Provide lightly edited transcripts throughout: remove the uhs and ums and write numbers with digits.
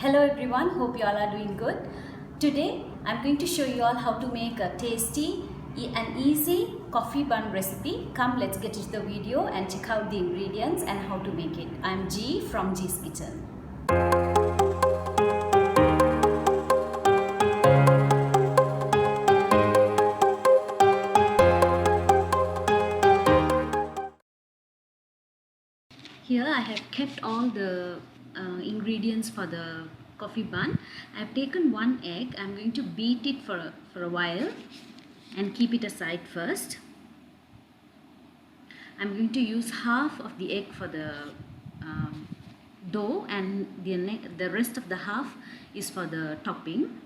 Hello everyone, hope you all are doing good. Today I'm going to show you all how to make a tasty and easy coffee bun recipe. Come, let's get into the video and check out the ingredients and how to make it. I'm G from G's Kitchen. Here I have kept all the ingredients for the coffee bun. I have taken one egg. I'm going to beat it for a while and keep it aside first. I'm going to use half of the egg for the dough, and the rest of the half is for the topping.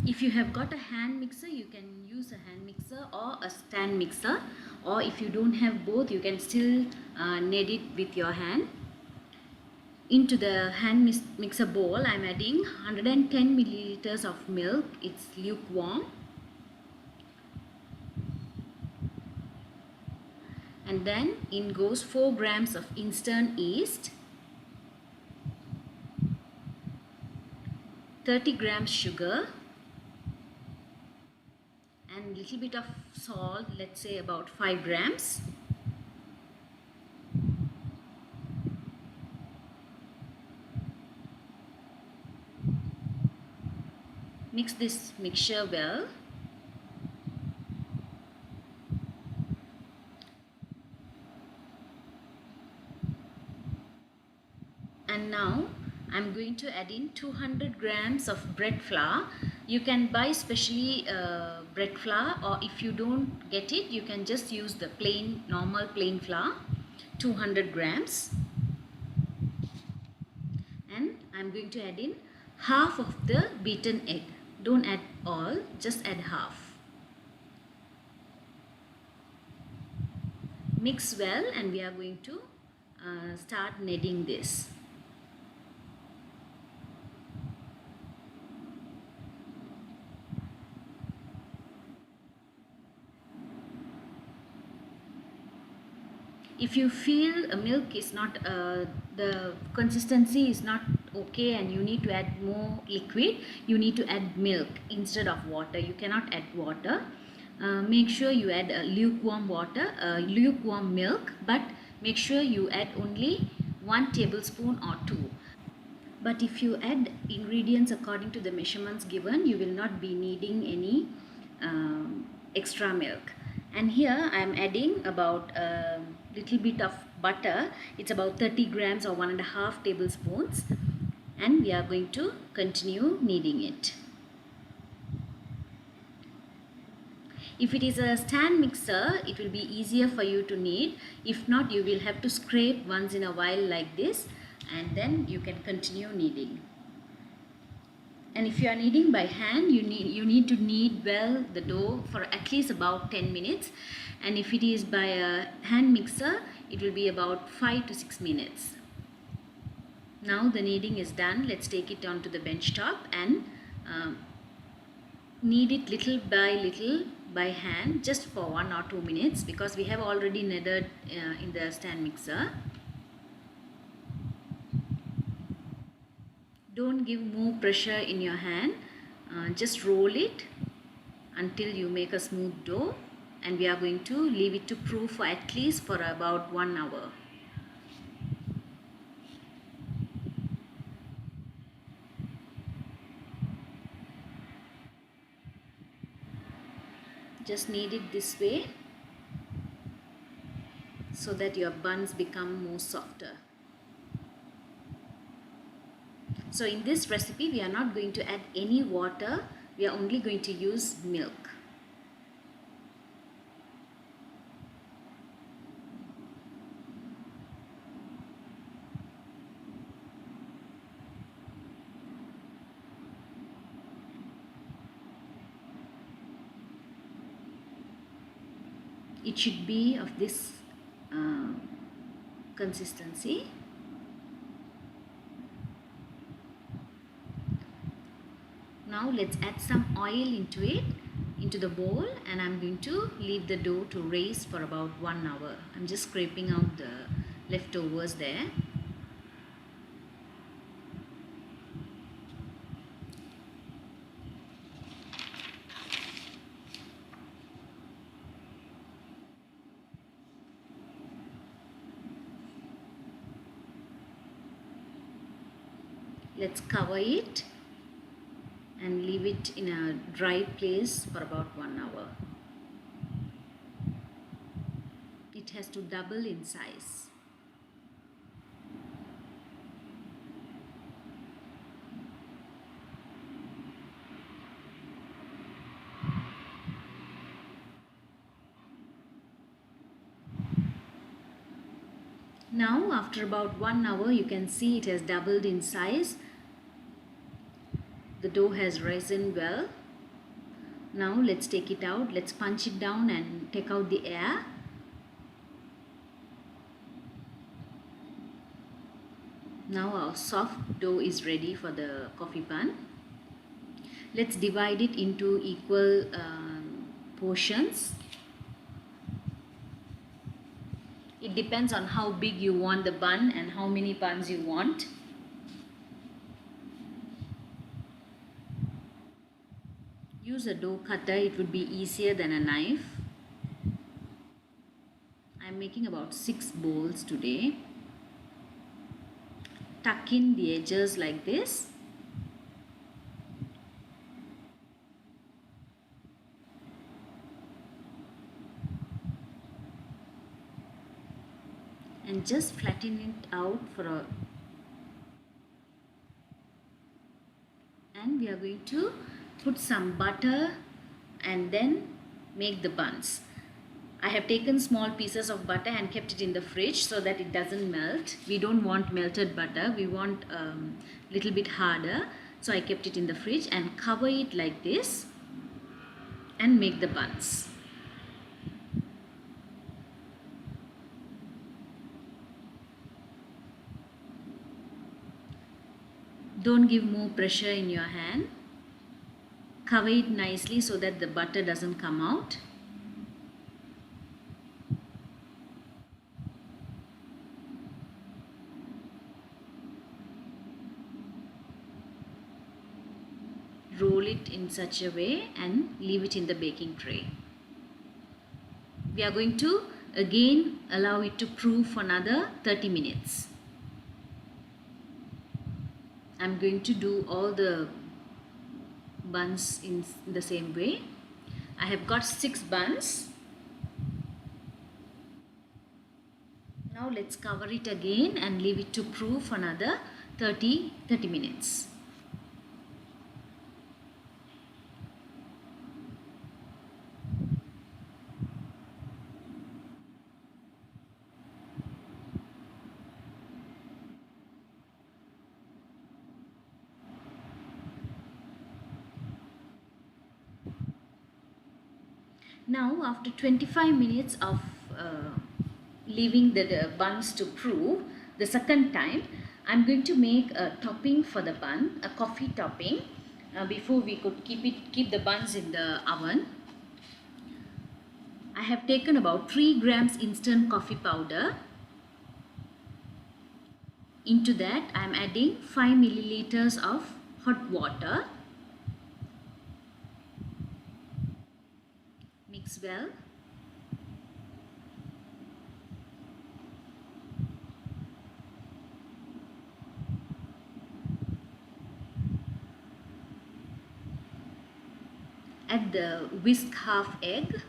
If you have got a hand mixer, you can use a hand mixer or a stand mixer, or if you don't have both, you can still knead it with your hand. Into the hand mixer bowl, I'm adding 110 milliliters of milk. It's lukewarm. And then in goes 4 grams of instant yeast, 30 grams sugar, and little bit of salt, let's say about 5 grams. Mix this mixture well. And now I'm going to add in 200 grams of bread flour. You can buy specially bread flour, or if you don't get it, you can just use the normal plain flour, 200 grams. And I'm going to add in half of the beaten egg. Don't add all, just add half. Mix well, and we are going to start kneading this. If you feel milk is not, the consistency is not okay and you need to add more liquid, you need to add milk instead of water. You cannot add water. Make sure you add lukewarm milk, but make sure you add only 1 tablespoon or 2. But if you add ingredients according to the measurements given, you will not be needing any extra milk. And here I am adding about a little bit of butter. It's about 30 grams or 1.5 tablespoons, and we are going to continue kneading it. If it is a stand mixer, it will be easier for you to knead. If not, you will have to scrape once in a while like this, and then you can continue kneading. And if you are kneading by hand, you need to knead well the dough for at least about 10 minutes. And if it is by a hand mixer, it will be about 5 to 6 minutes. Now the kneading is done. Let's take it onto the bench top and knead it little by hand, just for 1 or 2 minutes, because we have already kneaded in the stand mixer. Don't give more pressure in your hand. Just roll it until you make a smooth dough, and we are going to leave it to proof for at least for about 1 hour. Just knead it this way so that your buns become more softer. So in this recipe, we are not going to add any water. We are only going to use milk. It should be of this consistency. Now let's add some oil into the bowl, and I'm going to leave the dough to raise for about 1 hour. I'm just scraping out the leftovers there. Let's cover it and leave it in a dry place for about 1 hour. It has to double in size. Now after about 1 hour, you can see it has doubled in size. The dough has risen well. Now let's take it out. Let's punch it down and take out the air. Now our soft dough is ready for the coffee bun. Let's divide it into equal portions. It depends on how big you want the bun and how many buns you want. Use a dough cutter, it would be easier than a knife. I'm making about 6 bowls today. Tuck in the edges like this. And just flatten it out and we are going to put some butter and then make the buns. I have taken small pieces of butter and kept it in the fridge so that it doesn't melt. We don't want melted butter, we want little bit harder. So I kept it in the fridge and cover it like this and make the buns. Don't give more pressure in your hand. Cover it nicely so that the butter doesn't come out. Roll it in such a way and leave it in the baking tray. We are going to again allow it to proof for another 30 minutes. I'm going to do all the buns in the same way. I have got 6 buns. Now let's cover it again and leave it to proof for another 30 minutes. Now after 25 minutes of leaving the buns to proof, the second time I'm going to make a topping for the bun, a coffee topping. Before we could keep the buns in the oven. I have taken about 3 grams instant coffee powder. Into that I am adding 5 milliliters of hot water. Mix well. Add the whisk half egg.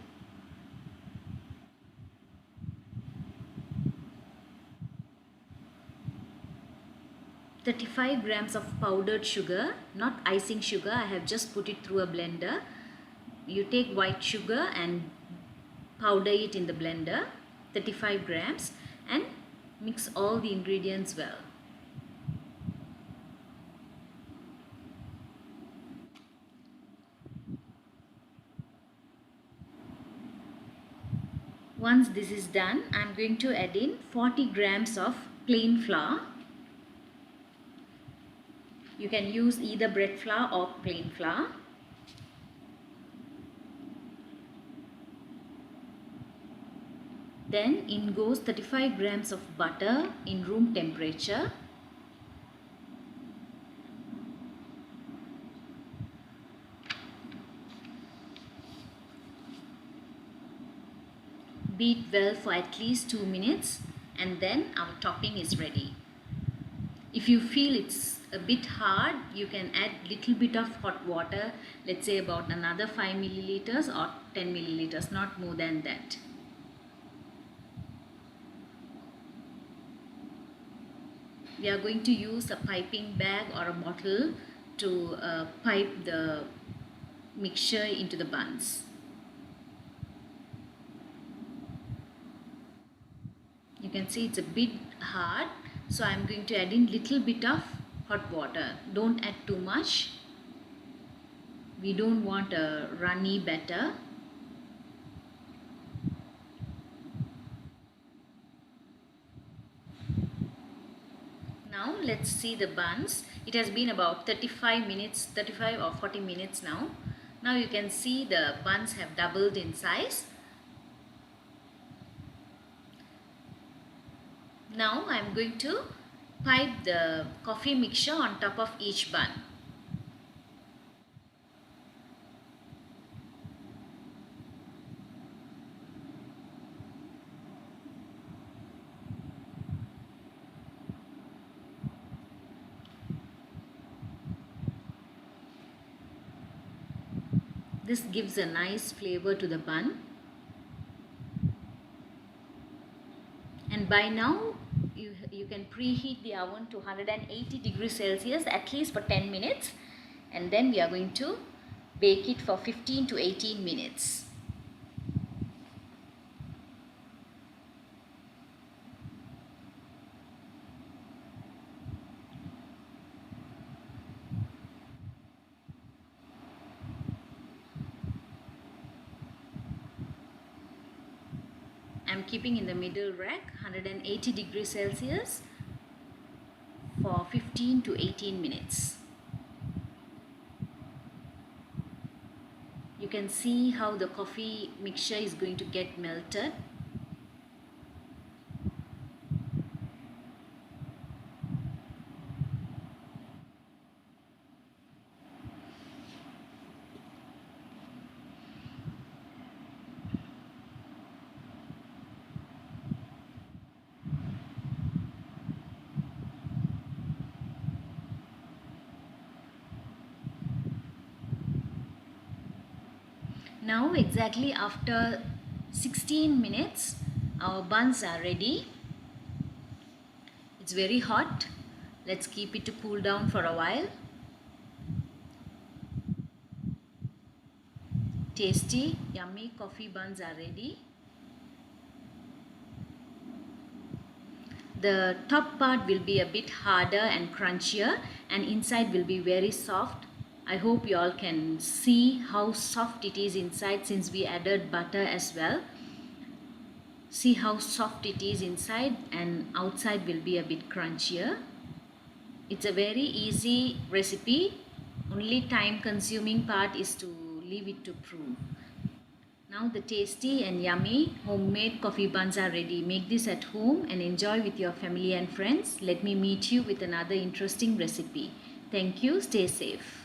"35 grams of powdered sugar, not icing sugar. I have just put it through a blender. You take white sugar and powder it in the blender, 35 grams, and mix all the ingredients well. Once this is done, I am going to add in 40 grams of plain flour. You can use either bread flour or plain flour. Then in goes 35 grams of butter in room temperature. Beat well for at least 2 minutes and then our topping is ready. If you feel it's a bit hard, you can add little bit of hot water, let's say about another 5 milliliters or 10 milliliters, not more than that. We are going to use a piping bag or a bottle to pipe the mixture into the buns. You can see it's a bit hard, so I'm going to add in little bit of hot water. Don't add too much. We don't want a runny batter. Now let's see the buns. It has been about 35 minutes, 35 or 40 minutes now. Now you can see the buns have doubled in size. Now I am going to pipe the coffee mixture on top of each bun. This gives a nice flavor to the bun. And by now you can preheat the oven to 180 degrees Celsius at least for 10 minutes, and then we are going to bake it for 15 to 18 minutes. I'm keeping in the middle rack 180 degrees Celsius for 15 to 18 minutes. You can see how the coffee mixture is going to get melted. Now exactly after 16 minutes our buns are ready. It's very hot. Let's keep it to cool down for a while. Tasty, yummy coffee buns are ready. The top part will be a bit harder and crunchier, and inside will be very soft. I hope you all can see how soft it is inside since we added butter as well. See how soft it is inside, and outside will be a bit crunchier. It's a very easy recipe. Only time consuming part is to leave it to prove. Now the tasty and yummy homemade coffee buns are ready. Make this at home and enjoy with your family and friends. Let me meet you with another interesting recipe. Thank you. Stay safe.